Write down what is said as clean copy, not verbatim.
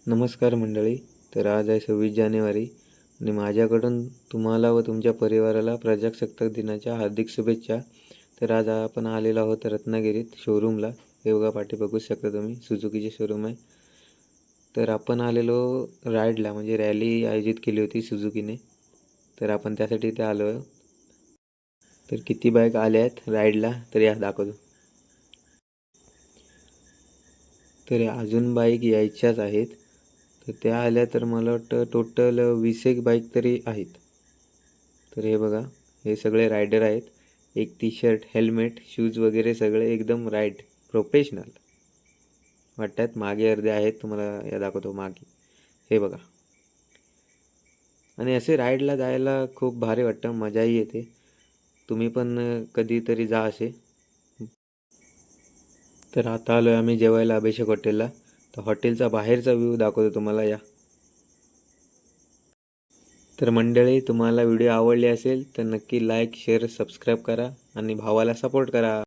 नमस्कार मंडळी. तर आज आहे 26 जानेवारी आणि माझ्याकडून तुम्हाला व तुमच्या परिवाराला प्रजासत्ताक दिनाच्या हार्दिक शुभेच्छा. तर आज आपण आलेलो आहोत रत्नागिरीत शोरूमला. हे बघा पाठी बघू शकता तुम्ही, सुझुकीचे शोरूम आहे. तर आपण आलेलो राईडला, म्हणजे रॅली आयोजित केली होती सुझुकीने. तर आपण त्यासाठी इथे आलो आहे. तर किती बाईक आल्या आहेत राईडला तर या दाखवतो. तर अजून बाईक यायच्याच आहेत. तर त्या आल्या तर मला वाटतं टोटल 20 एक बाईक तरी आहेत. तर हे बघा, हे सगळे रायडर आहेत. एक टी शर्ट, हेल्मेट, शूज वगैरे सगळे एकदम राईड प्रोफेशनल वाटतात. मागे अर्धे आहेत, तुम्हाला या दाखवतो मागे. हे बघा. आणि असे राईडला जायला खूप भारी वाटतं, मजाही येते. तुम्ही पण कधीतरी जा असे. तर आता आलो आहे आम्ही जेवायला अभिषेक हॉटेलला. तर हॉटेलचा बाहेरचा व्ह्यू दाखवतो तुम्हाला या. तर मंडळी, तुम्हाला व्हिडिओ आवडले असेल तर नक्की लाईक, शेअर, सबस्क्राईब करा आणि भावाला सपोर्ट करा.